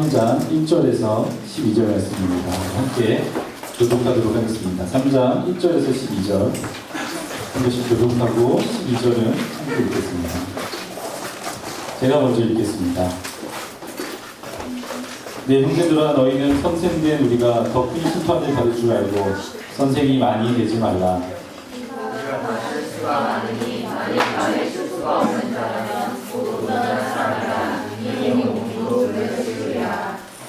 3장 1절에서 12절 말씀입니다. 함께 교독하도록 하겠습니다. 3장 1절에서 12절 한 번씩 교독하고 12절은 함께 읽겠습니다. 제가 먼저 읽겠습니다. 내 형제들아, 너희는 선생된 우리가 더 큰 심판을 받을 줄 알고 선생이 많이 되지 말라. 우리가 받을 수가 많으니 만일 말에 실수가 없는 자라면 곧 온전한 사람이라 이미 몸으로 들려주리라.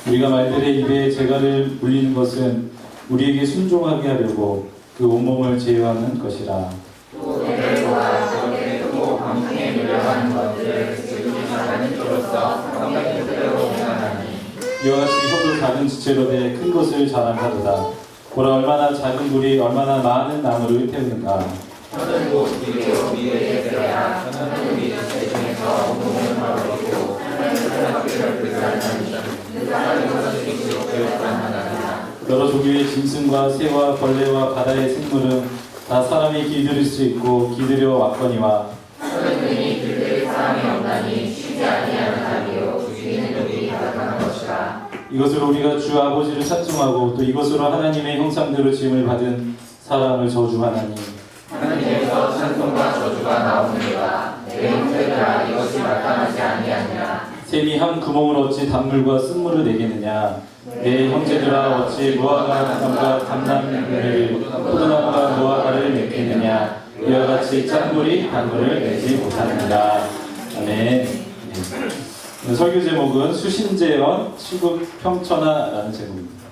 우리가 말들의 입에 재갈을 물리는 것은 우리에게 순종하게 하려고 그 온몸을 제어하는 것이라. 또 애들과 적에 두고 광풍에 밀려가는 것들을 지키는 자로서 사람에게 들여오나니 이와 같이 혀도 작은 지체로 돼 큰 것을 자랑하도다. 보라, 얼마나 작은 불이 얼마나 많은 나무를 태우는가. 저는 곧 미래로 미래에 대하여 저는 우리 세상에서 온몸을 바라보고 하나님의 학교를 불사하니 그 사람이 것을 기록되어 하나니라. 여러 조기의 짐승과 새와 벌레와 바다의 생물은 다 사람이 길들일 수 있고 길들여 왔거니와 저는 능히 길들일 사람이 없나니 쉬지 아니하는 자리요 주시는 여기 나타난 것이라. 이것으로 우리가 주 아버지를 찬송하고 또 이것으로 하나님의 형상대로 지음을 받은 사람을 저주하나니 하나님께서 찬송과 저주가 나오느니라. 내 형제들아, 이것이 나타나지 아니하냐. 샘이 한 구멍으로 어찌 단물과 쓴물을 내겠느냐. 내 형제들아, 어찌 무화과 나무가 담나무를 포도나무가 무화과를 맺겠느냐. 이와 같이 짠물이 단물을 내지 못하느니라. 아멘. 네. 설교 제목은 수신제언 시국평천하라는 제목입니다.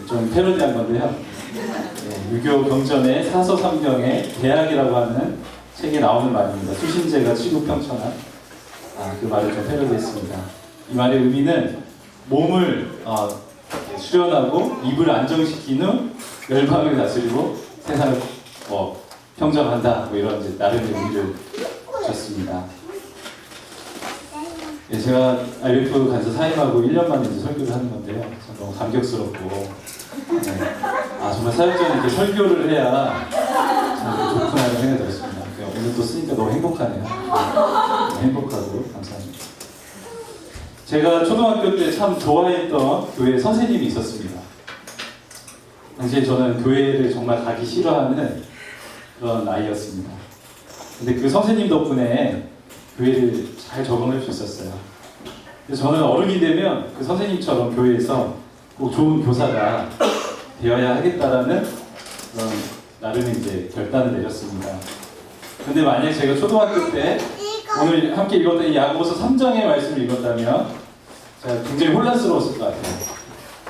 좀 패러디한 건데요. 네, 유교 경전의 사서 삼경의 대학이라고 하는 책에 나오는 말입니다. 수신제가 시국평천하. 그 말을 좀 패러디했습니다. 이 말의 의미는 몸을 수련하고 입을 안정시킨 후 열방을 다스리고 세상을 평정한다. 뭐 이런 이제 나름의 의미를 줬습니다. 예, 제가 IMF 가서 사임하고 1년 만에 이제 설교를 하는 건데요. 참 너무 감격스럽고, 네. 정말 사역자는 이렇게 설교를 해야 참 좋구나라는 생각이 들었습니다. 오늘 또 쓰니까 너무 행복하네요. 행복하고 감사합니다. 제가 초등학교 때 참 좋아했던 교회 선생님이 있었습니다. 당시에 저는 교회를 정말 가기 싫어하는 그런 아이였습니다. 근데 그 선생님 덕분에 교회를 잘 적응할 수 있었어요. 그래서 저는 어른이 되면 그 선생님처럼 교회에서 꼭 좋은 교사가 되어야 하겠다라는 그런 나름의 이제 결단을 내렸습니다. 근데 만약 제가 초등학교 때 오늘 함께 읽었던 이 야고보서 3장의 말씀을 읽었다면 제가 굉장히 혼란스러웠을 것 같아요.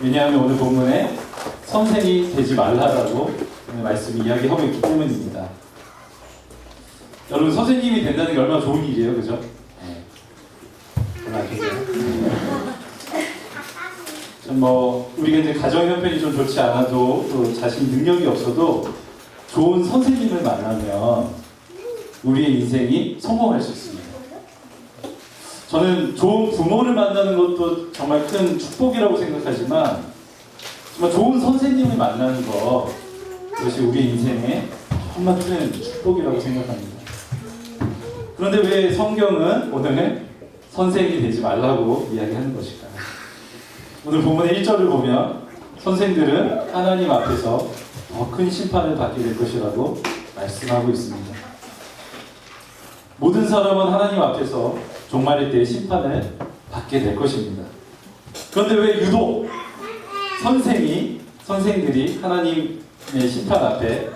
왜냐하면 오늘 본문에 선생이 되지 말라라고 오늘 말씀이 이야기하고 있기 때문입니다. 여러분, 선생님이 된다는 게 얼마나 좋은 일이에요, 그죠? 네. 우리가 이제 가정 형편이 좀 좋지 않아도 또 자신 능력이 없어도 좋은 선생님을 만나면 우리의 인생이 성공할 수 있습니다. 저는 좋은 부모를 만나는 것도 정말 큰 축복이라고 생각하지만 정말 좋은 선생님을 만나는 것, 그것이 우리 인생의 정말 큰 축복이라고 생각합니다. 그런데 왜 성경은 오늘은 선생이 되지 말라고 이야기하는 것일까요? 오늘 본문의 1절을 보면 선생들은 하나님 앞에서 더 큰 심판을 받게 될 것이라고 말씀하고 있습니다. 모든 사람은 하나님 앞에서 종말의 때의 심판을 받게 될 것입니다. 그런데 왜 유독 선생들이 하나님의 심판 앞에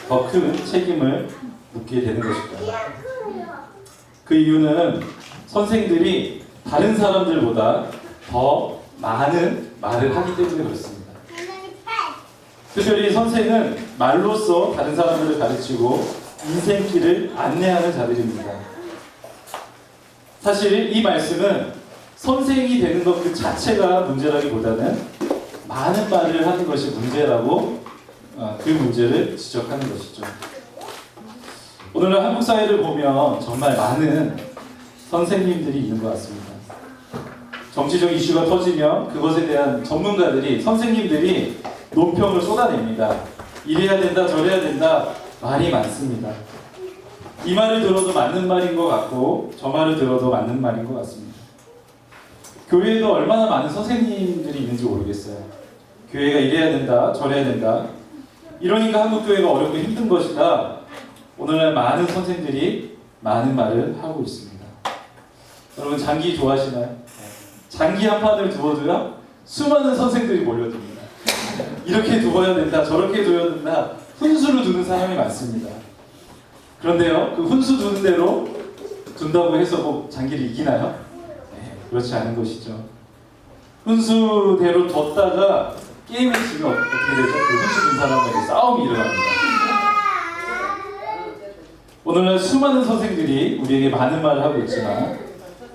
더 큰 책임을 묻게 되는 것일까요? 그 이유는 선생들이 다른 사람들보다 더 많은 말을 하기 때문에 그렇습니다. 특별히 선생은 말로써 다른 사람들을 가르치고 인생길을 안내하는 자들입니다. 사실 이 말씀은 선생이 되는 것 그 자체가 문제라기보다는 많은 말을 하는 것이 문제라고 그 문제를 지적하는 것이죠. 오늘날 한국 사회를 보면 정말 많은 선생님들이 있는 것 같습니다. 정치적 이슈가 터지면 그것에 대한 전문가들이, 선생님들이 논평을 쏟아냅니다. 이래야 된다, 저래야 된다, 말이 많습니다. 이 말을 들어도 맞는 말인 것 같고 저 말을 들어도 맞는 말인 것 같습니다. 교회에도 얼마나 많은 선생님들이 있는지 모르겠어요. 교회가 이래야 된다, 저래야 된다. 이러니까 한국교회가 어렵고 힘든 것이다. 오늘날 많은 선생들이 많은 말을 하고 있습니다. 여러분 장기 좋아하시나요? 장기 한 판을 두어도요 수많은 선생들이 몰려듭니다. 이렇게 두어야 된다, 저렇게 두어야 된다, 훈수를 두는 사람이 많습니다. 그런데요, 그 훈수 두는 대로 둔다고 해서 뭐 장기를 이기나요? 네, 그렇지 않은 것이죠. 훈수대로 뒀다가 게임에 지면 어떻게 되죠? 그 훈수 둔 사람과의 싸움이 일어납니다. 오늘날 수많은 선생들이 우리에게 많은 말을 하고 있지만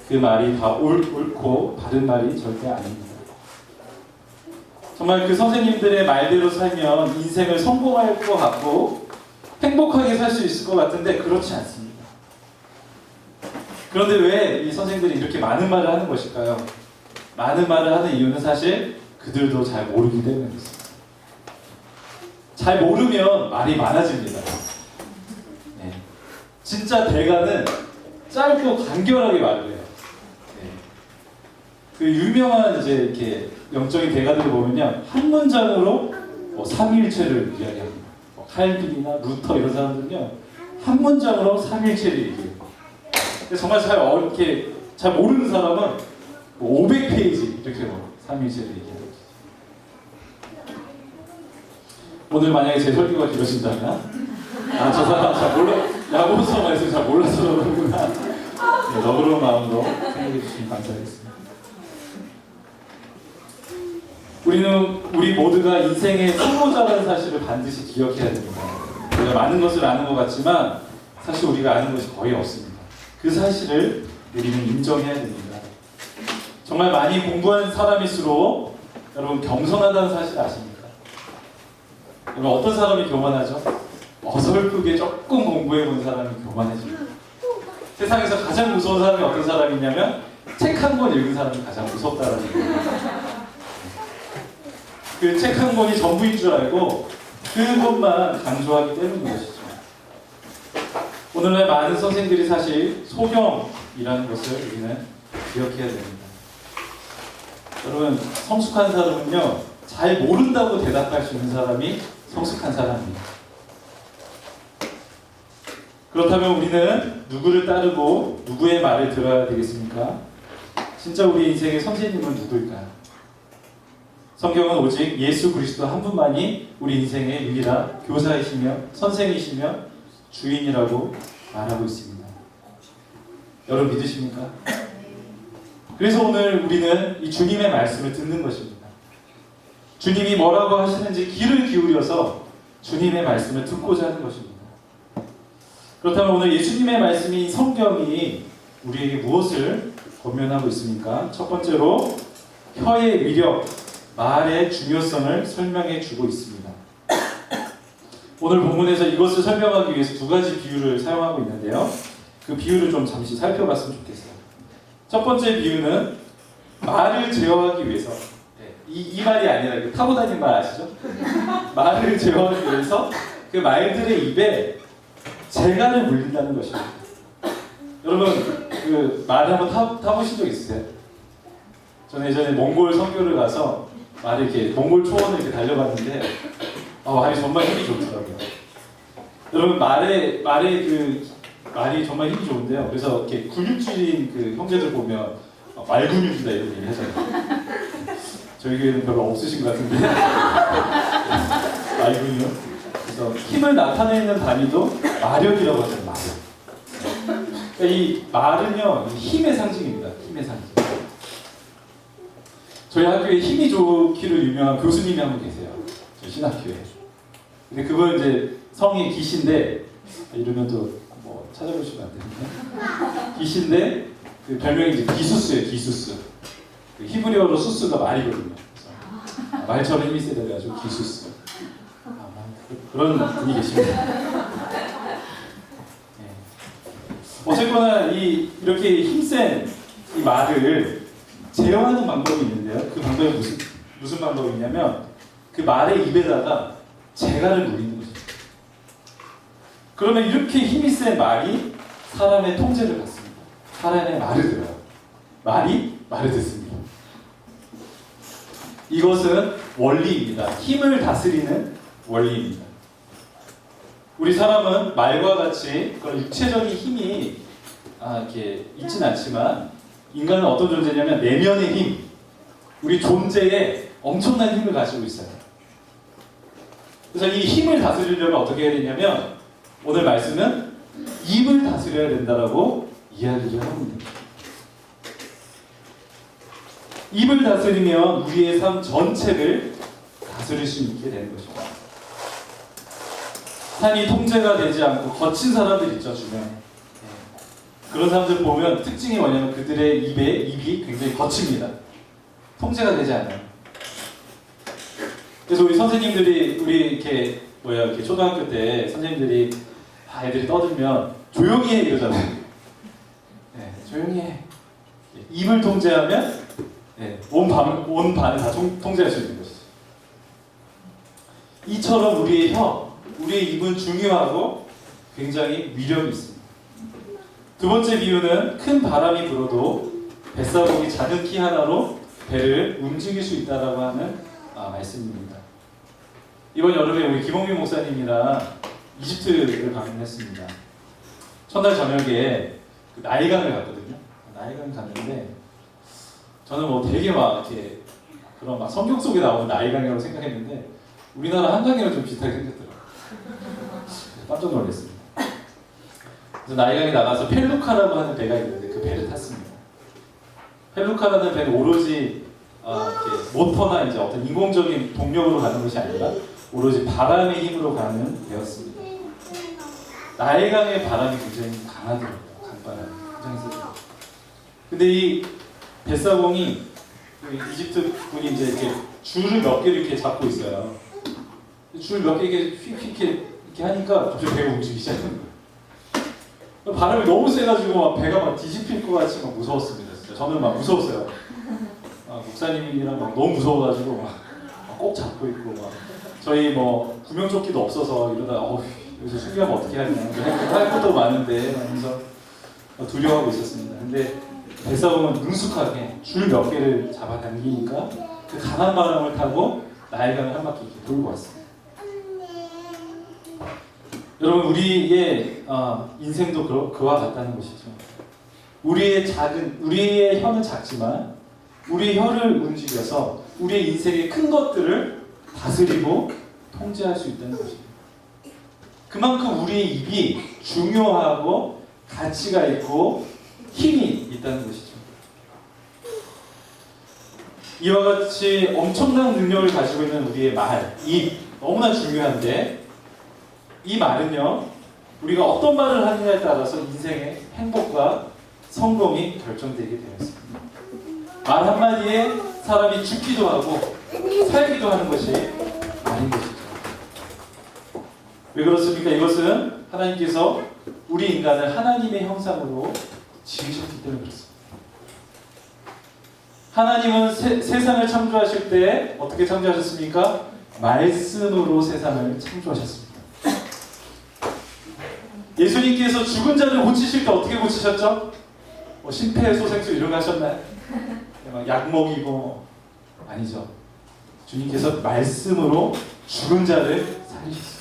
그 말이 다 옳고 바른 말이 절대 아닙니다. 정말 그 선생님들의 말대로 살면 인생을 성공할 것 같고 행복하게 살 수 있을 것 같은데 그렇지 않습니다. 그런데 왜 이 선생들이 이렇게 많은 말을 하는 것일까요? 많은 말을 하는 이유는 사실 그들도 잘 모르기 때문입니다. 잘 모르면 말이 많아집니다. 네. 진짜 대가는 짧고 간결하게 말을 해요. 네. 그 유명한 이제 이렇게 영적인 대가들을 보면요, 한 문장으로 삼위일체를 이야기합니다. 칼빈이나 루터 이런 사람들은요, 한 문장으로 삼위일체를 얘기해요. 근데 정말 이렇게 잘 모르는 사람은 500페이지 이렇게 삼위일체를 얘기해요. 오늘 만약에 제 설교가 길어진다면, 저 사람 잘 몰라, 야고보서 말씀 잘 몰라서 그러는구나. 네, 너그러운 마음으로 생각해 주시면 감사하겠습니다. 우리 모두가 인생의 성공자라는 사실을 반드시 기억해야 됩니다. 우리가 많은 것을 아는 것 같지만 사실 우리가 아는 것이 거의 없습니다. 그 사실을 우리는 인정해야 됩니다. 정말 많이 공부한 사람일수록 여러분 겸손하다는 사실 아십니까? 여러분 어떤 사람이 교만하죠? 어설프게 조금 공부해본 사람이 교만해집니다. 세상에서 가장 무서운 사람이 어떤 사람이냐면 책 한 권 읽은 사람이 가장 무섭다라는 거예요. 그 책 한 권이 전부인 줄 알고 그것만 강조하기 때문인 것이죠. 오늘날 많은 선생들이 사실 소경이라는 것을 우리는 기억해야 됩니다. 여러분 성숙한 사람은요, 잘 모른다고 대답할 수 있는 사람이 성숙한 사람입니다. 그렇다면 우리는 누구를 따르고 누구의 말을 들어야 되겠습니까? 진짜 우리 인생의 선생님은 누구일까요? 성경은 오직 예수 그리스도 한 분만이 우리 인생의 유일한 교사이시며 선생이시며 주인이라고 말하고 있습니다. 여러분 믿으십니까? 그래서 오늘 우리는 이 주님의 말씀을 듣는 것입니다. 주님이 뭐라고 하시는지 귀를 기울여서 주님의 말씀을 듣고자 하는 것입니다. 그렇다면 오늘 예수님의 말씀이 성경이 우리에게 무엇을 권면하고 있습니까? 첫 번째로 혀의 위력, 말의 중요성을 설명해 주고 있습니다. 오늘 본문에서 이것을 설명하기 위해서 두 가지 비유를 사용하고 있는데요. 그 비유를 좀 잠시 살펴봤으면 좋겠어요. 첫 번째 비유는 말을 제어하기 위해서, 이 말이 아니라 그 타고 다니는 말 아시죠? 말을 제어하기 위해서 그 말들의 입에 재갈을 물린다는 것입니다. 여러분 그 말 한번 타보신 적 있으세요? 저는 예전에 몽골 선교를 가서 말을 이렇게 몽골 초원을 이렇게 달려봤는데 말이 정말 힘이 좋더라고요. 여러분 말이 정말 힘이 좋은데요. 그래서 이렇게 근육질인 그 형제들 보면 말 근육이다 이런 얘기 하잖아요. 저희 교회는 별로 없으신 것 같은데 말 근육. 그래서 힘을 나타내는 단위도 마력이라고 하잖아요. 마력. 그러니까 이 말은요 힘의 상징입니다. 힘의 상징. 저희 학교에 힘이 좋기로 유명한 교수님이 한 분 계세요. 저희 신학교에. 근데 그분 이제 성이 기신데 이러면 또 뭐 찾아보시면 안 되는데 기신데 그 별명이 이제 기수스예요. 기수스. 그 히브리어로 수스가 말이거든요. 그래서 말처럼 힘이 세다 그래가지고 기수스. 그런 분이 계십니다. 네. 어쨌거나 이렇게 힘센 이 말을 제어하는 방법이 있는데요. 그 방법이 무슨 방법이냐면 그 말의 입에다가 재갈을 물리는 거죠. 그러면 이렇게 힘이 센 말이 사람의 통제를 받습니다. 사람의 말을 들어요. 말이 말을 듣습니다. 이것은 원리입니다. 힘을 다스리는 원리입니다. 우리 사람은 말과 같이 그런 육체적인 힘이 이렇게 있진 않지만 인간은 어떤 존재냐면 내면의 힘, 우리 존재에 엄청난 힘을 가지고 있어요. 그래서 이 힘을 다스리려면 어떻게 해야 되냐면 오늘 말씀은 입을 다스려야 된다라고 이야기를 합니다. 입을 다스리면 우리의 삶 전체를 다스릴 수 있게 되는 것입니다. 삶이 통제가 되지 않고 거친 사람들 있죠, 주변에. 그런 사람들 보면 특징이 뭐냐면 그들의 입이 굉장히 거칩니다. 통제가 되지 않아요. 그래서 우리 선생님들이 이렇게 초등학교 때 선생님들이 애들이 떠들면 조용히 해 이러잖아요. 네, 조용히 해. 입을 통제하면 온 반을 다 통제할 수 있는 것이죠. 이처럼 우리의 입은 중요하고 굉장히 위력이 있습니다. 두 번째 비유는 큰 바람이 불어도 뱃사공이 작은 키 하나로 배를 움직일 수 있다라고 하는 말씀입니다. 이번 여름에 우리 김홍민 목사님이랑 이집트를 방문했습니다. 첫날 저녁에 나일강을 갔거든요. 나일강 갔는데 저는 뭐 되게 이렇게 그런 성경 속에 나오는 나일강이라고 생각했는데 우리나라 한강이랑 좀 비슷하게 생겼더라고요. 깜짝 놀랐습니다. 그래서 나일강에 나가서 펠루카라고 하는 배가 있는데 그 배를 탔습니다. 펠루카라는 배는 오로지 이렇게 모터나 이제 어떤 인공적인 동력으로 가는 것이 아니라 오로지 바람의 힘으로 가는 배였습니다. 나일강의 바람이 굉장히 강하더라고요. 강바람이 굉장히 세더라고요. 근데 이 뱃사공이 이집트 분이 이제 이렇게 줄을 몇 개를 이렇게 잡고 있어요. 줄 몇 개 이렇게 하니까 갑자기 배가 움직이기 시작하는 거예요. 바람이 너무 세가지고 배가 뒤집힐 것 같이 무서웠습니다. 진짜 저는 무서웠어요. 목사님이랑 너무 무서워가지고 꼭 잡고 있고 저희 구명조끼도 없어서 이러다 여기서 숨기하면 어떻게 하냐 할 것도 많은데 하면서 두려워하고 있었습니다. 근데 뱃사공은 능숙하게 줄 몇 개를 잡아당기니까 그 강한 바람을 타고 나일강을 한 바퀴 이렇게 돌고 왔습니다. 여러분 우리의 인생도 그와 같다는 것이죠. 우리의 혀는 작지만 우리의 혀를 움직여서 우리의 인생의 큰 것들을 다스리고 통제할 수 있다는 것입니다. 그만큼 우리의 입이 중요하고 가치가 있고 힘이 있다는 것이죠. 이와 같이 엄청난 능력을 가지고 있는 우리의 말, 입 너무나 중요한데 이 말은요 우리가 어떤 말을 하느냐에 따라서 인생의 행복과 성공이 결정되게 되어 있습니다. 말 한마디에 사람이 죽기도 하고 살기도 하는 것이 말인 것이죠. 왜 그렇습니까? 이것은 하나님께서 우리 인간을 하나님의 형상으로 지으셨기 때문에 그렇습니다. 하나님은 세상을 창조하실 때 어떻게 창조하셨습니까? 말씀으로 세상을 창조하셨습니다. 예수님께서 죽은 자를 고치실 때 어떻게 고치셨죠? 심폐소생술 이런 거 하셨나요? 약 먹이고 아니죠. 주님께서 말씀으로 죽은 자를 살리셨습니다.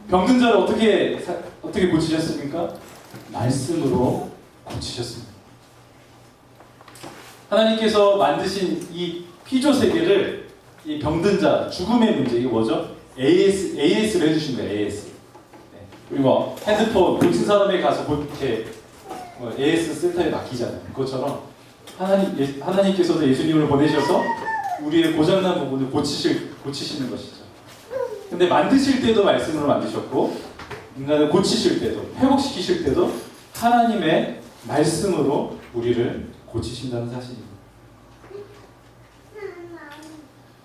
병든 자를 어떻게 고치셨습니까? 말씀으로 고치셨습니다. 하나님께서 만드신 이 피조 세계를 이 병든 자, 죽음의 문제 이게 뭐죠? AS를 해주신 거예요. AS. 네. 그리고 핸드폰 고친 사람에 가서 이렇게 AS 센터에 맡기잖아요. 그것처럼 하나님께서도 예수님을 보내셔서 우리의 고장난 부분을 고치시는 것이죠. 근데 만드실 때도 말씀으로 만드셨고 인간을 고치실 때도 회복시키실 때도 하나님의 말씀으로 우리를 고치신다는 사실입니다.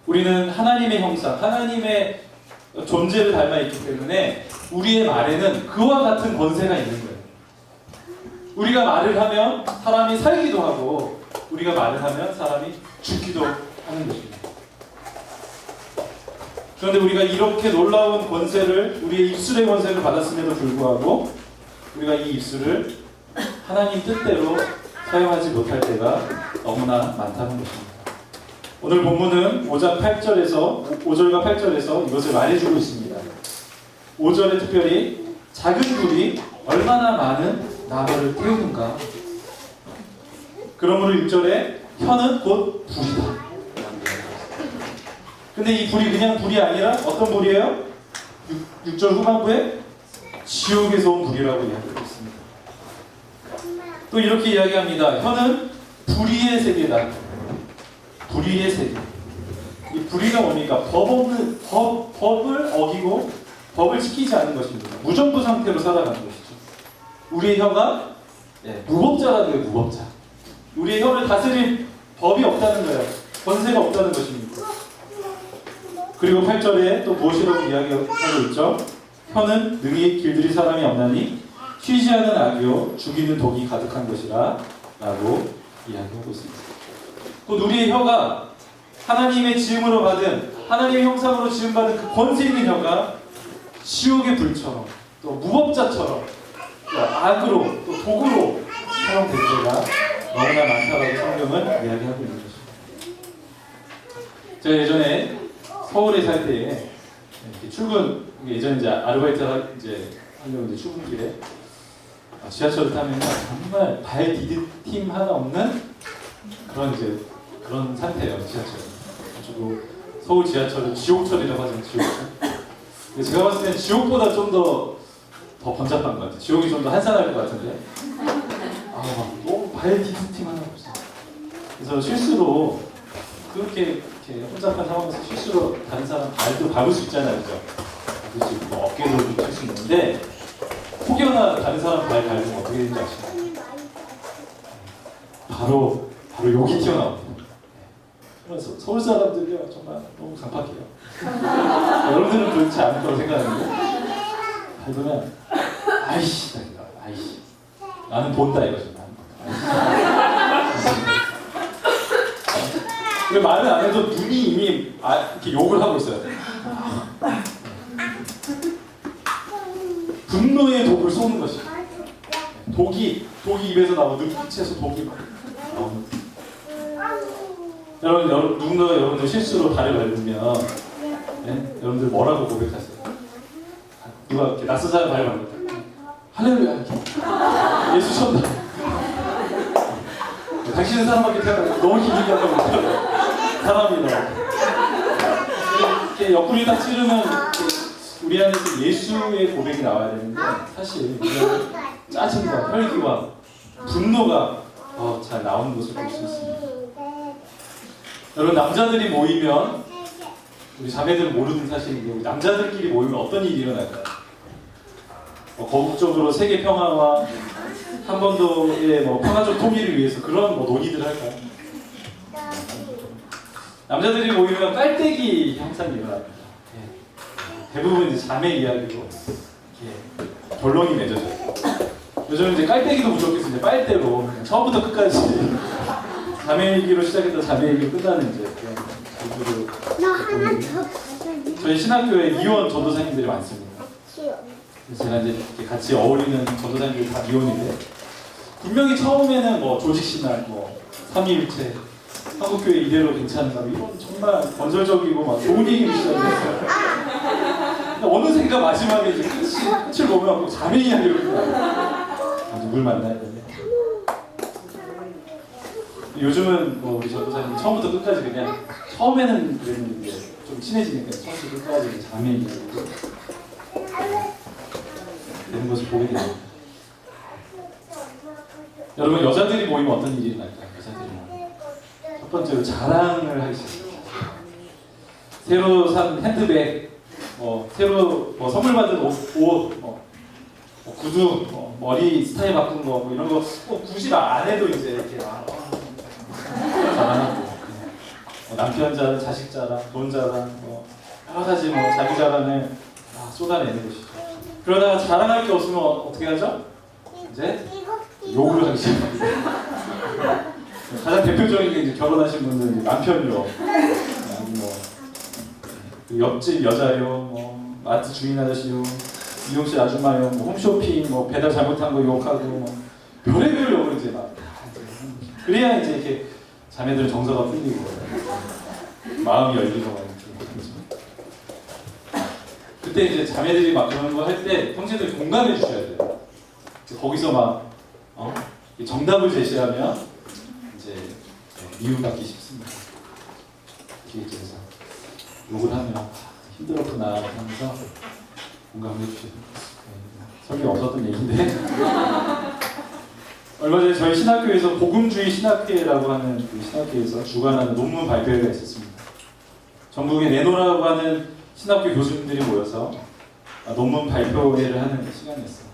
우리는 하나님의 형상, 하나님의 존재를 닮아 있기 때문에 우리의 말에는 그와 같은 권세가 있는 거예요. 우리가 말을 하면 사람이 살기도 하고 우리가 말을 하면 사람이 죽기도 하는 것입니다. 그런데 우리가 이렇게 놀라운 권세를 우리의 입술의 권세를 받았음에도 불구하고 우리가 이 입술을 하나님 뜻대로 사용하지 못할 때가 너무나 많다는 것입니다. 오늘 본문은 5장 8절에서 5절과 8절에서 이것을 말해주고 있습니다. 5절에 특별히 작은 불이 얼마나 많은 나무를 태우는가. 그러므로 6절에 혀는 곧 불이다. 근데 이 불이 그냥 불이 아니라 어떤 불이에요? 6절 후반부에 지옥에서 온 불이라고 이야기하고 있습니다. 또 이렇게 이야기합니다. 혀는 불의의 세계다. 불의의 세계. 이 불의가 뭡니까? 법을 어기고 법을 지키지 않는 것입니다. 무정부 상태로 살아가는 것이죠. 우리의 혀가 무법자라는 거예요. 무법자. 우리의 혀를 다스릴 법이 없다는 거예요. 권세가 없다는 것입니다. 그리고 8절에 또 무엇이라고 이야기하고 있죠? 혀는 능히 길들일 사람이 없나니 쉬지 않은 악이요 죽이는 독이 가득한 것이라 라고 이야기하고 있습니다. 곧 우리의 혀가 하나님의 지음으로 받은 하나님의 형상으로 지음받은 그 권세 있는 혀가 지옥의 불처럼 또 무법자처럼 또 악으로 또 독으로 사용될 때가 너무나 많다라고 성경은 이야기하고 있는 것입니다. 제가 예전에 서울에 살 때에 출근 예전에 이제 아르바이트 이제 하려고 이제 출근길에 지하철을 타면 정말 발 디딤 하나 없는 그런 상태예요. 지하철. 그리고 서울 지하철은 지옥철이라고 하잖아요. 지옥철. 근데 제가 봤을 땐 지옥보다 좀 더 번잡한 것 같아요. 지옥이 좀 더 한산할 것 같은데. 너무 발 디딤 하나 없어. 그래서 실수로 그렇게 혼잡한 상황에서 실수로 다른 사람 발도 밟을 수 있잖아요. 그죠? 그렇지. 뭐 어깨도 칠 수 있는데 혹여나 다른 사람 발 밟으면 어떻게 되는지 아시나요? 바로 욕이 튀어나옵니다. 그래서 서울 사람들이요 정말 너무 강팍해요. 여러분들은 그렇지 않을 거라고 생각하는데 밟으면 아이씨 나는 본다 이거죠. 왜 말을 안 해도 눈이 이미 이렇게 욕을 하고 있어요. 분노의 독을 쏘는 것이. 독이 입에서 나오고 눈빛에서 독이 막 나오는. 누군가 여러분들 실수로 발을 밟으면 여러분들 뭐라고 고백하세요? 누가 이렇게 낯선 사람 발을 밟는다. 할렐루야. 예수 쳤다. 당신은 사람밖에 태어나서 너무 힘들게 한다고 사람이다. 이렇게 옆구리 딱 찌르면 우리 안에서 예수의 고백이 나와야 되는데 사실 우리는 짜증과 혈기와 분노가 잘 나오는 것을 볼 수 있습니다. 여러분 남자들이 모이면 우리 자매들은 모르는 사실인데 우리 남자들끼리 모이면 어떤 일이 일어날까요? 거국적으로 세계 평화와 한반도의 평화적 통일을 위해서 그런 논의들을 할까요? 남자들이 모이면 깔때기 항상 일어납니다. 대부분 이제 자매 이야기로 결론이 맺어져요. 요즘 이제 깔때기도 부족해서 이제 빨대로 처음부터 끝까지 자매 얘기로 시작했다 자매 얘기로 끝나는 이제 그런 저희 신학교에 이혼 전도사님들이 많습니다. 그래서 제가 이제 이렇게 같이 어울리는 전도사님들이 다 이혼인데 분명히 처음에는 조직신학, 삼위일체, 한국교회 이대로 괜찮은가 이런 정말 건설적이고 좋은 얘기를 시작했어요. 어느새가 마지막에 이제 끝을 보면 자매 이야기로 끝나요. 누굴 만나야 되냐. 요즘은 우리 전도사님 처음부터 끝까지 그냥 처음에는 그랬는데 좀 친해지니까 처음부터 끝까지 자매 이야기로 되는 것을 보게 됩니다. 여러분 여자들이 모이면 어떤 일이 일어날까요? 여자들이 모이면 첫 번째로 자랑을 하기 시작합니다. 새로 산 핸드백, 새로 선물 받은 옷, 구두, 머리 스타일 바꾼 거 이런 거 굳이 안 해도 이제 이렇게 자랑하고 남편 자랑, 자식 자랑, 돈 자랑, 여러 가지 자기 자랑을 쏟아내는 것이죠. 그러다가 자랑할 게 없으면 어떻게 하죠? 이제 욕을 하기 시작합니다. 가장 대표적인 게 이제 결혼하신 분들은 남편요, 옆집 여자요, 마트 주인 아저씨요, 미용실 아줌마요, 홈쇼핑, 배달 잘못한 거 욕하고 별의별 욕을 이제 막 그래야 이제 이렇게 자매들 정서가 풀리고 마음이 열리고 막 이렇게 그죠? 그때 이제 자매들이 막 그런 거 할 때 형제들이 공감해 주셔야 돼요. 거기서 막 정답을 제시하면 이제 미움받기 쉽습니다. 기획자에서 욕을 하면 힘들었구나 하면서 공감해 주시고 설교 없었던 얘기인데 얼마 전에 저희 신학교에서 복음주의 신학회라고 하는 그 신학회에서 주관하는 논문 발표회가 있었습니다. 전국에 내노라고 하는 신학교 교수님들이 모여서 논문 발표회를 하는 시간이었어요.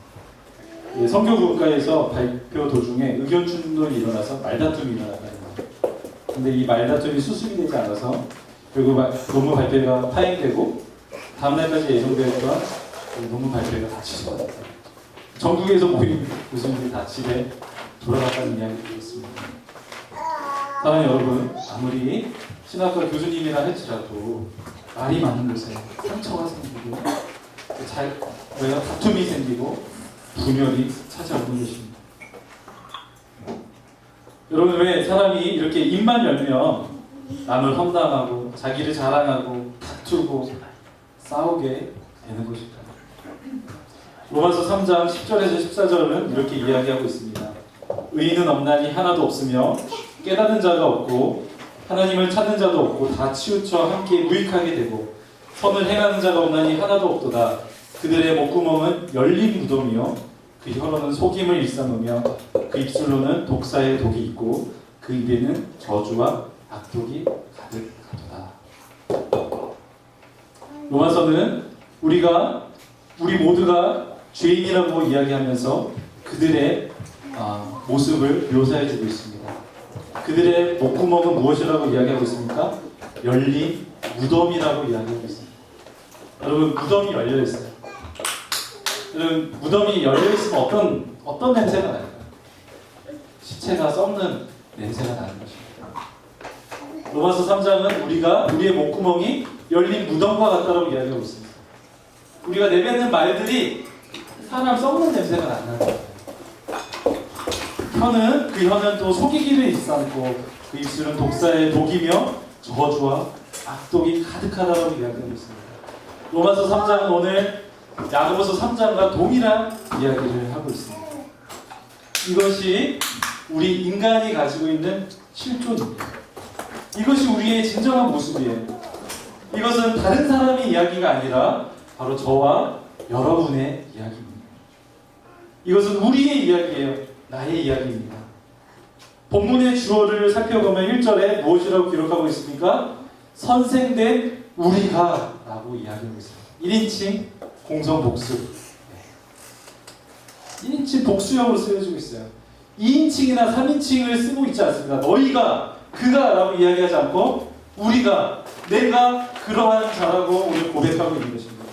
성교국가에서 발표 도중에 의견 충돌이 일어나서 말다툼이 일어났다는 거예요. 근데 이 말다툼이 수습이 되지 않아서 결국 논문 발표가 파행되고 다음날까지 예정되었던 논문 발표가 다 취소가 됐어요. 전국에서 모인 교수님들이 다 집에 돌아갔다는 이야기를 들었습니다. 사랑하는 여러분, 아무리 신학과 교수님이라 할지라도 말이 많은 곳에 상처가 생기고 다툼이 생기고 분열이 찾아오는 것입니다. 여러분, 왜 사람이 이렇게 입만 열면 남을 험담하고 자기를 자랑하고 다투고 싸우게 되는 것일까요? 로마서 3장 10절에서 14절은 이렇게 이야기하고 있습니다. 의인은 없나니 하나도 없으며 깨닫는 자가 없고 하나님을 찾는 자도 없고 다 치우쳐 함께 무익하게 되고 선을 행하는 자가 없나니 하나도 없도다. 그들의 목구멍은 열린 무덤이요 그 혀로는 속임을 일삼으며 그 입술로는 독사의 독이 있고 그 입에는 저주와 악독이 가득하도다. 로마서는 우리 모두가 죄인이라고 이야기하면서 그들의 모습을 묘사해주고 있습니다. 그들의 목구멍은 무엇이라고 이야기하고 있습니까? 열린 무덤이라고 이야기하고 있습니다. 여러분, 무덤이 열려 있어요. 여러분, 무덤이 열려 있으면 어떤 냄새가 날까요? 시체가 썩는 냄새가 나는 것입니다. 로마서 3장은 우리의 목구멍이 열린 무덤과 같다고 이야기하고 있습니다. 우리가 내뱉는 말들이 사람 썩는 냄새가 난다는 거예요. 혀는 또 속이기를 일삼고 그 입술은 독사의 독이며 저주와 악독이 가득하다고 이야기하고 있습니다. 로마서 3장은 오늘 야고보서 3장과 동일한 이야기를 하고 있습니다. 이것이 우리 인간이 가지고 있는 실존입니다. 이것이 우리의 진정한 모습이에요. 이것은 다른 사람의 이야기가 아니라 바로 저와 여러분의 이야기입니다. 이것은 우리의 이야기예요. 나의 이야기입니다. 본문의 주어를 살펴보면 1절에 무엇이라고 기록하고 있습니까? 선생된 우리가 라고 이야기하고 있습니다. 1인칭 공성 복수. 1인칭 복수형으로 쓰여지고 있어요. 2인칭이나 3인칭을 쓰고 있지 않습니다. 너희가, 그가 라고 이야기하지 않고 우리가, 내가 그러한 자라고 오늘 고백하고 있는 것입니다.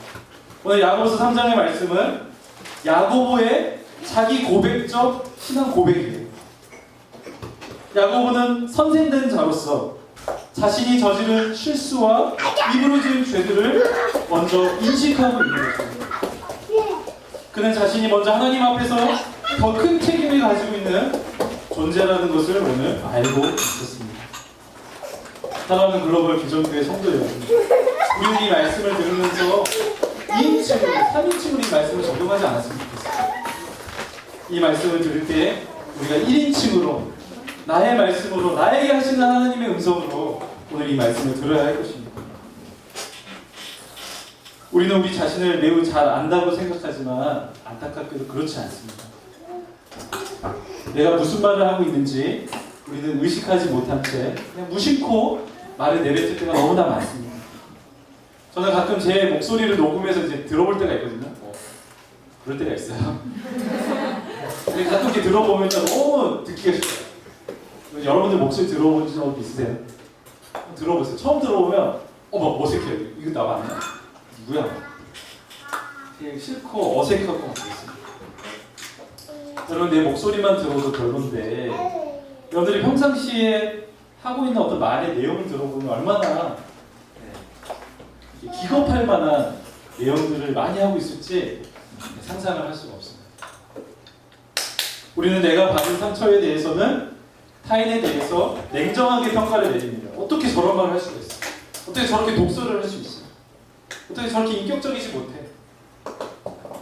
오늘 야고보서 3장의 말씀은 야고보의 자기 고백적 신앙 고백이에요. 야고보는 선생된 자로서 자신이 저지른 실수와 입으로 지은 죄들을 먼저 인식하고 있는 것입니다. 그는 자신이 먼저 하나님 앞에서 더 큰 책임을 가지고 있는 존재라는 것을 오늘 알고 있었습니다. 사랑하는 글로벌 비전교회 성도 여러분, 우리는 이 말씀을 들으면서 2인칭으로, 3인칭으로 이 말씀을 적용하지 않았으면 좋겠어요. 이 말씀을 들을 때 우리가 1인칭으로 나의 말씀으로 나에게 하시는 하나님의 음성으로 오늘 이 말씀을 들어야 할 것입니다. 우리는 우리 자신을 매우 잘 안다고 생각하지만 안타깝게도 그렇지 않습니다. 내가 무슨 말을 하고 있는지 우리는 의식하지 못한 채 그냥 무심코 말을 내뱉을 때가 너무나 많습니다. 저는 가끔 제 목소리를 녹음해서 이제 들어볼 때가 있거든요. 그럴 때가 있어요. 근데 가끔 이렇게 들어보면 너무 듣기가 싫어요. 여러분들 목소리 들어본 적 있으세요? 들어보세요. 처음 들어보면 막 어색해요. 이거 나 맞나? 누구야? 되게 싫고 어색하고 막 그랬어요. 여러분, 내 목소리만 들어도 별론데 여러분들이 평상시에 하고 있는 어떤 말의 내용을 들어보면 얼마나 기겁할 만한 내용들을 많이 하고 있을지 상상을 할 수가 없습니다. 우리는 내가 받은 상처에 대해서는 타인에 대해서 냉정하게 평가를 내립니다. 어떻게 저런 말을 할 수가 있어요? 어떻게 저렇게 독서를 할 수 있어? 어떻게 저렇게 인격적이지 못해?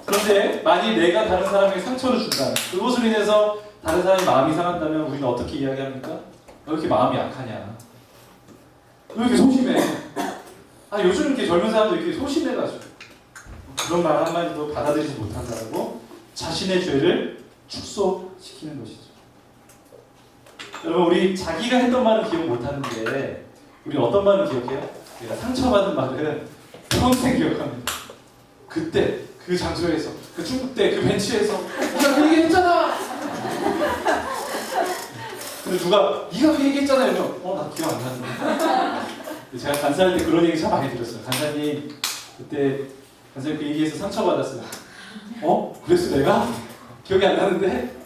그런데 만일 내가 다른 사람에게 상처를 준다면, 그것으로 인해서 다른 사람이 마음이 상한다면 우리는 어떻게 이야기합니까? 너 왜 이렇게 마음이 약하냐? 너 왜 이렇게 소심해? 아, 요즘 이렇게 젊은 사람들 이렇게 소심해가지고 그런 말 한마디도 받아들이지 못한다고 자신의 죄를 축소시키는 것이죠. 여러분, 우리 자기가 했던 말은 기억 못하는데 우리 어떤 말은 기억해요? 우리가 상처받은 말은 평생 기억합니다. 그때 그 장소에서 그 중국 때 그 벤치에서 네가 그 얘기했잖아. 근데 누가 네가 그 얘기했잖아 이러면 나 기억 안 나는데. 제가 간사할 때 그런 얘기 참 많이 들었어요. 간사님 그때 간사님 그 얘기해서 상처받았어요. 그랬어 내가? 기억이 안 나는데?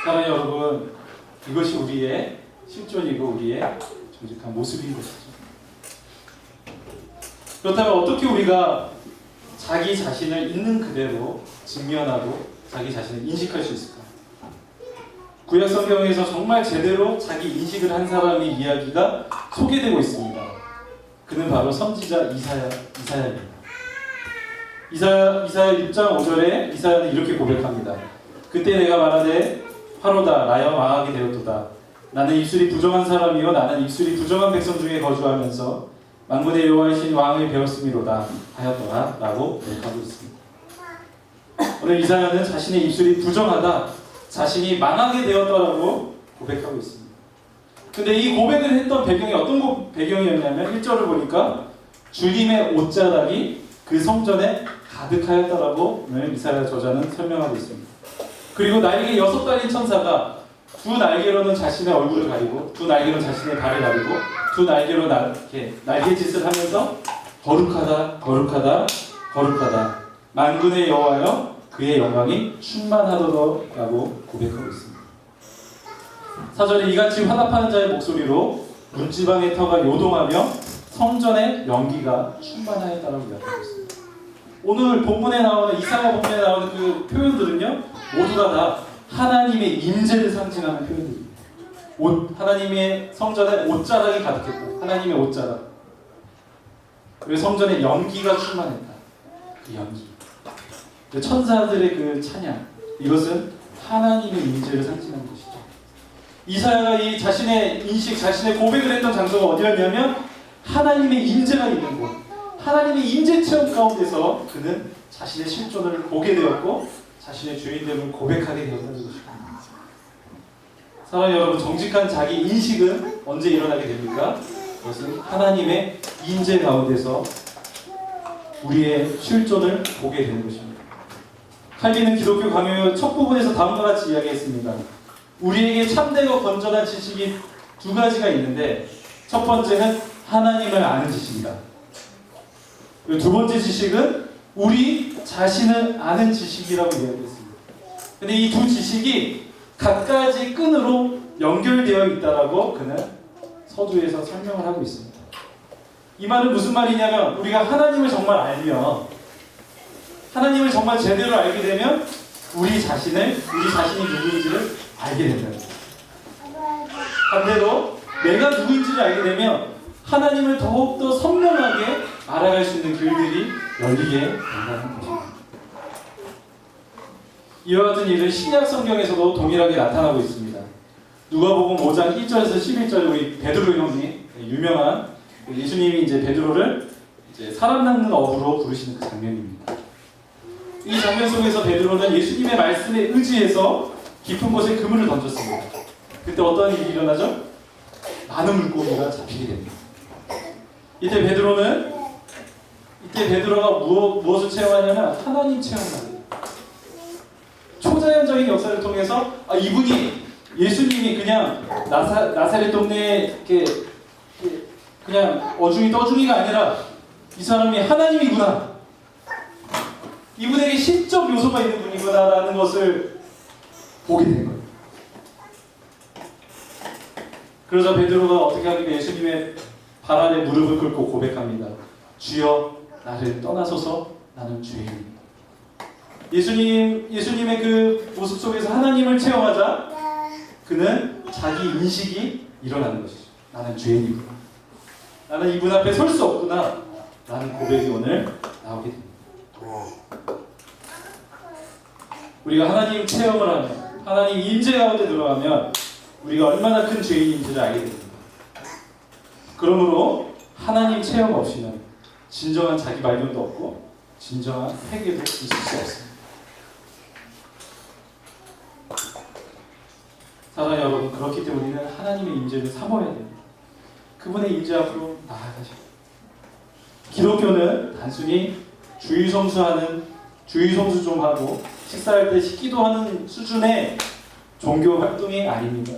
사랑하는 여러분, 이것이 우리의 실존이고 우리의 정직한 모습인 것이죠. 그렇다면 어떻게 우리가 자기 자신을 있는 그대로 직면하고 자기 자신을 인식할 수 있을까? 구약 성경에서 정말 제대로 자기 인식을 한 사람의 이야기가 소개되고 있습니다. 그는 바로 선지자 이사야입니다. 이사야 6장 5절에 이사야는 이렇게 고백합니다. 그때 내가 말하되 화로다 나여 망하게 되었도다. 나는 입술이 부정한 사람이요 나는 입술이 부정한 백성 중에 거주하면서 만군의 여호와이신 왕을 배웠음이로다 하였더라 라고 고백하고 있습니다. 오늘 이사야는 자신의 입술이 부정하다, 자신이 망하게 되었다라고 고백하고 있습니다. 근데 이 고백을 했던 배경이 어떤 배경이었냐면 1절을 보니까 주님의 옷자락이 그 성전에 가득하였다라고 오늘 이사야 저자는 설명하고 있습니다. 그리고 날개 6달린 천사가 두 날개로는 자신의 얼굴을 가리고 두 날개로는 자신의 발을 가리고 두 날개로 날개짓을 하면서 거룩하다 거룩하다 거룩하다 만군의 여호와여 그의 영광이 충만하도다라고 고백하고 있습니다. 4절에 이같이 화답하는 자의 목소리로 문지방의 터가 요동하며 성전의 연기가 충만하였다라고 이야기하고 있습니다. 오늘 본문에 나오는 이사야 본문에 나오는 그 표현들은요 모두가 다 하나님의 임재를 상징하는 표현들입니다. 하나님의 성전에 옷자락이 가득했다. 하나님의 옷자락. 그리고 성전에 연기가 충만했다. 그 연기. 천사들의 그 찬양. 이것은 하나님의 임재를 상징하는 것이죠. 이사야가 이 자신의 인식, 자신의 고백을 했던 장소가 어디였냐면 하나님의 임재가 있는 곳. 하나님의 임재 체험 가운데서 그는 자신의 실존을 보게 되었고 자신의 주인됨을 고백하게 되었다는 것입니다. 사랑하는 여러분, 정직한 자기 인식은 언제 일어나게 됩니까? 그것은 하나님의 임재 가운데서 우리의 실존을 보게 되는 것입니다. 칼빈은 기독교 강요의 첫 부분에서 다음과 같이 이야기했습니다. 우리에게 참되고 건전한 지식이 두 가지가 있는데 첫 번째는 하나님을 아는 지식이다. 그리고 두 번째 지식은 우리 자신을 아는 지식이라고 이야기했습니다. 근데 이 두 지식이 갖가지 끈으로 연결되어 있다라고 그는 서두에서 설명을 하고 있습니다. 이 말은 무슨 말이냐면 우리가 하나님을 정말 알면 하나님을 정말 제대로 알게 되면 우리 자신이 누구인지를 알게 된다. 반대로 내가 누구인지를 알게 되면 하나님을 더욱더 선명하게 알아갈 수 있는 길들이 열리게 된다는 것입니다. 이와 같은 일은 신약 성경에서도 동일하게 나타나고 있습니다. 누가복음 5장 1절에서 11절 우리 베드로 형이 유명한 예수님이 이제 베드로를 이제 사람 낚는 어부로 부르시는 그 장면입니다. 이 장면 속에서 베드로는 예수님의 말씀에 의지해서 깊은 곳에 그물을 던졌습니다. 그때 어떤 일이 일어나죠? 많은 물고기가 잡히게 됩니다. 이때 베드로가 무엇을 체험하냐면 하나님 체험을 합니다. 초자연적인 역사를 통해서 이분이 예수님이 그냥 나사렛 동네에 이렇게 그냥 어중이 떠중이가 아니라 이 사람이 하나님이구나. 이분에게 신적 요소가 있는 분이구나라는 것을 보게 된 거예요. 그러자 베드로가 어떻게 하니까 예수님의 발 아래 무릎을 꿇고 고백합니다. 주여 나를 떠나소서 나는 죄인입니다. 예수님의 그 모습 속에서 하나님을 체험하자 그는 자기 인식이 일어나는 것이죠. 나는 죄인이구나. 나는 이분 앞에 설 수 없구나. 라는 고백이 오늘 나오게 됩니다. 우리가 하나님 체험을 하면, 하나님 임재 가운데 들어가면 우리가 얼마나 큰 죄인인지를 알게 됩니다. 그러므로 하나님 체험 없이는 진정한 자기 발견도 없고 진정한 회개도 있을 수 없습니다. 사랑하는 여러분, 그렇기 때문에 우리는 하나님의 임재를 사모해야 됩니다. 그분의 임재 앞으로 나아가시고, 기독교는 단순히 주의 성수 좀 하고 식사할 때 기도하는 수준의 종교 활동이 아닙니다.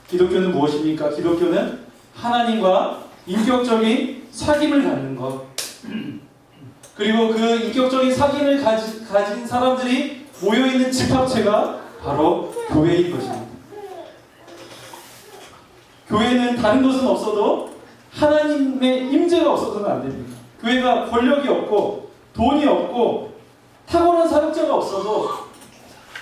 기독교는 무엇입니까? 기독교는 하나님과 인격적인 사귐을 갖는 것, 그리고 그 인격적인 사귐을 가진 사람들이 모여있는 집합체가 바로 교회인 것입니다. 교회는 다른 것은 없어도 하나님의 임재가 없어서는 안 됩니다. 교회가 권력이 없고 돈이 없고 탁월한 사역자가 없어도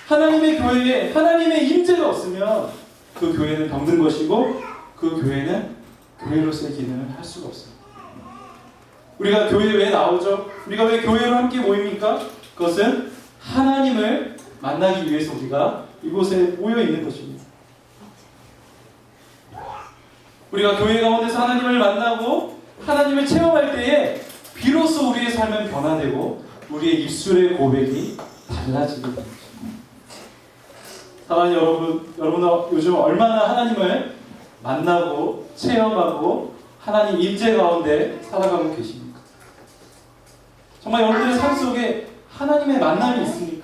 하나님의 교회에 하나님의 임재가 없으면 그 교회는 병든 것이고 그 교회는 교회로서의 기능을 할 수가 없습니다. 우리가 교회에 왜 나오죠? 우리가 왜 교회로 함께 모입니까? 그것은 하나님을 만나기 위해서 우리가 이곳에 모여 있는 것입니다. 우리가 교회 가운데서 하나님을 만나고 하나님을 체험할 때에 비로소 우리의 삶은 변화되고 우리의 입술의 고백이 달라지게 됩니다. 사랑하는 여러분 요즘 얼마나 하나님을 만나고 체험하고 하나님 임재 가운데 살아가고 계십니까? 정말 여러분들의 삶 속에 하나님의 만남이 있습니까?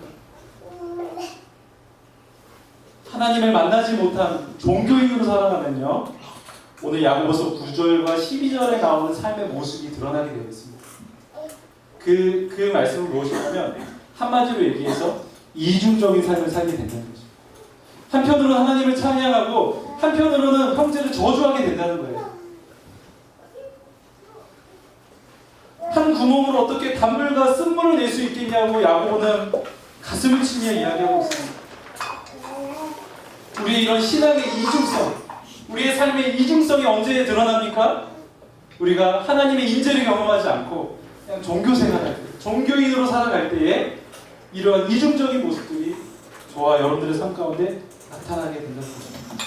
하나님을 만나지 못한 종교인으로 살아가면요, 오늘 야고보서 9절과 12절에 나오는 삶의 모습이 드러나게 되겠습니다. 그 말씀은 무엇이냐면 한마디로 얘기해서 이중적인 삶을 살게 된다는 거죠. 한편으로는 하나님을 찬양하고 한편으로는 형제를 저주하게 된다는 거예요. 한 구멍으로 어떻게 단물과 쓴물을 낼 수 있겠냐고 야고보는 가슴을 치며 이야기하고 있습니다. 우리의 이런 신앙의 이중성, 우리의 삶의 이중성이 언제 드러납니까? 우리가 하나님의 인재를 경험하지 않고 그냥 종교 생활할 때, 종교인으로 살아갈 때에 이러한 이중적인 모습들이 저와 여러분들의 삶 가운데 나타나게 된다는 것입니다.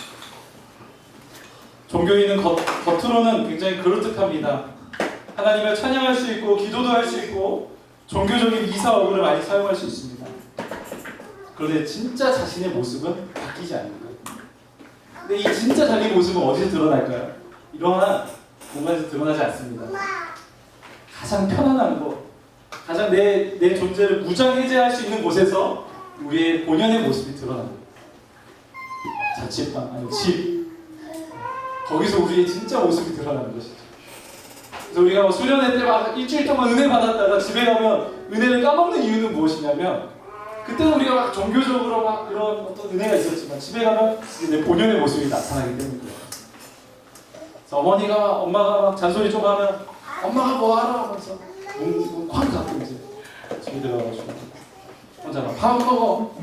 종교인은 겉으로는 굉장히 그럴듯합니다. 하나님을 찬양할 수 있고 기도도 할 수 있고 종교적인 이사어구를 많이 사용할 수 있습니다. 그런데 진짜 자신의 모습은 바뀌지 않는 거예요. 근데 이 진짜 자기 모습은 어디서 드러날까요? 이러한 공간에서 드러나지 않습니다. 가장 편안한 곳, 가장 내 존재를 무장해제할 수 있는 곳에서 우리의 본연의 모습이 드러납니다. 자취방, 아니 집, 거기서 우리의 진짜 모습이 드러나는 것이죠. 그래서 우리가 뭐 수련회 때 막 일주일 동안 은혜 받았다가 집에 가면 은혜를 까먹는 이유는 무엇이냐면 그때는 우리가 막 종교적으로 막 그런 어떤 은혜가 있었지만 집에 가면 내 본연의 모습이 나타나기 때문이에요. 그래서 엄마가 막 잔소리 좀 하면 엄마가 뭐 하라 하면서 쾅 닫고 이제 집에 들어가가지고 혼자 막 밥 먹어.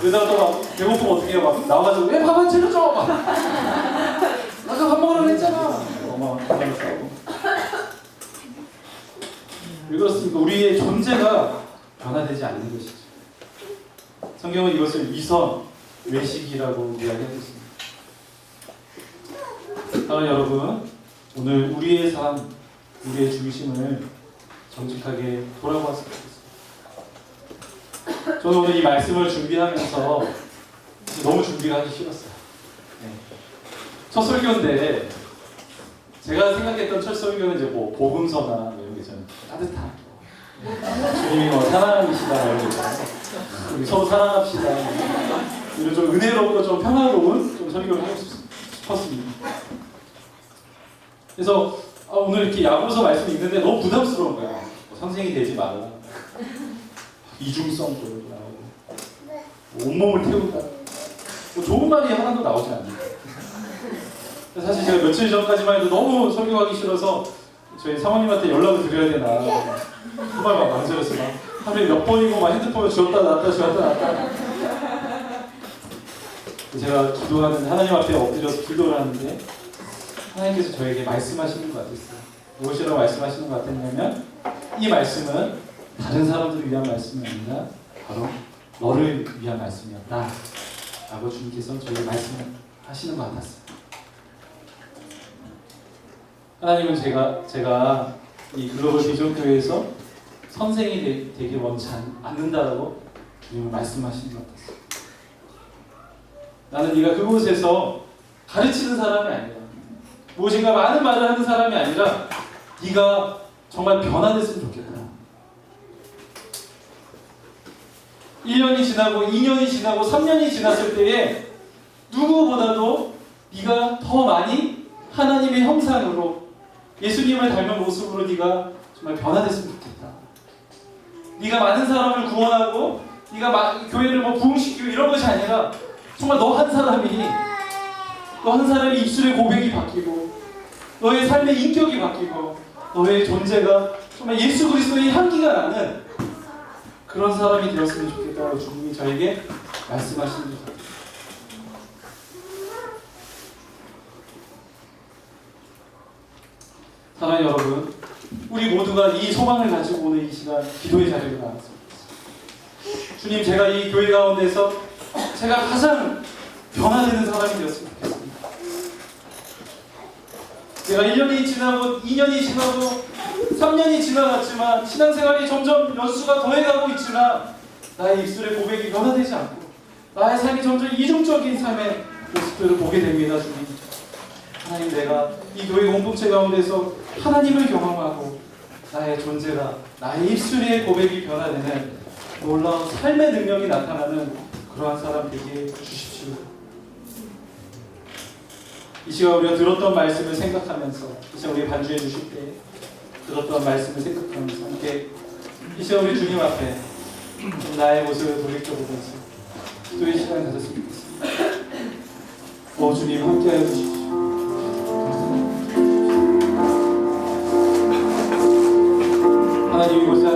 그러다가 또 막 배고프면 어떻게 해요? 막 나와가지고 왜 밥 안 차려줘? 막 아까 밥 먹으라고 했잖아. 엄마가 가만히 싸우고. 왜 그렇습니까? 우리의 존재가 변화되지 않는 것이죠. 성경은 이것을 위선, 외식이라고 이야기하고 있습니다. 사랑하는 여러분, 오늘 우리의 삶, 우리의 중심을 정직하게 돌아보았으면 좋겠습니다. 저는 오늘 이 말씀을 준비하면서 너무 준비가 하기 싫었어요. 네. 첫 설교인데 제가 생각했던 첫 설교는 이제 뭐 복음서나 이런 게 좀 따뜻한 주님이 뭐 사랑이시다 이런 거 있잖아요. 우리 서로 사랑합시다. 이런 좀 은혜롭고 좀 평화로운 좀 설교를 하고 싶었습니다. 그래서 오늘 이렇게 야고보서 말씀이 있는데 너무 부담스러운 거야. 뭐 선생이 되지 말라. 이중성도 나오고 온몸을 태운다. 뭐 좋은 말이 하나도 나오지 않는다. 사실 제가 며칠 전까지만 해도 너무 설교하기 싫어서 저희 사모님한테 연락을 드려야 되나 정말 막 망설였어요. 하루에 몇 번이고 막 핸드폰을 쥐었다 놨다 쥐었다 놨다. 제가 기도하는 하나님 앞에 엎드려서 기도를 하는데 하나님께서 저에게 말씀하시는 것 같았어요. 무엇이라고 말씀하시는 것 같았냐면 이 말씀은 다른 사람들을 위한 말씀이 아니라 바로 너를 위한 말씀이었다 라고 주님께서 저에게 말씀하시는 것 같았어요. 하나님은 제가 이 글로벌 비전 교회에서 선생이 되길 원치 않는다라고 주님은 말씀하시는 것 같았어요. 나는 네가 그곳에서 가르치는 사람이 아니라 무엇인가 많은 말을 하는 사람이 아니라 네가 정말 변화됐으면 좋겠다. 1년이 지나고 2년이 지나고 3년이 지났을 때에 누구보다도 네가 더 많이 하나님의 형상으로 예수님을 닮은 모습으로 네가 정말 변화됐으면 좋겠다. 네가 많은 사람을 구원하고 네가 교회를 부흥시키고 이런 것이 아니라 정말 너 한 사람이 입술의 고백이 바뀌고 너의 삶의 인격이 바뀌고 너의 존재가 정말 예수 그리스도의 향기가 나는 그런 사람이 되었으면 좋겠다고 주님이 저에게 말씀하시는 것 같아요. 사랑하는 여러분, 우리 모두가 이 소망을 가지고 오늘 이 시간 기도의 자리로 나왔습니다. 주님, 제가 이 교회 가운데서 제가 가장 변화되는 사람이 되었으면 좋겠습니다. 제가 1년이 지나고 2년이 지나고 3년이 지나갔지만 신앙생활이 점점 연수가 더해가고 있지만 나의 입술의 고백이 변화되지 않고 나의 삶이 점점 이중적인 삶의 모습들을 보게 됩니다. 주님, 하나님, 내가 이 교회 공동체 가운데서 하나님을 경험하고 나의 존재가 나의 입술의 고백이 변화되는 놀라운 삶의 능력이 나타나는 그러한 사람 되게 주십시오. 이 시간 우리가 들었던 말씀을 생각하면서 이 시간 우리 반주해 주실 때 들었던 말씀을 생각하면서 함께 이 시간 우리 주님 앞에 나의 모습을 돌이켜보면서 기도의 시간 가졌으면 좋겠습니다. 주님, 함께하여 주십시오. 하나님, 이곳에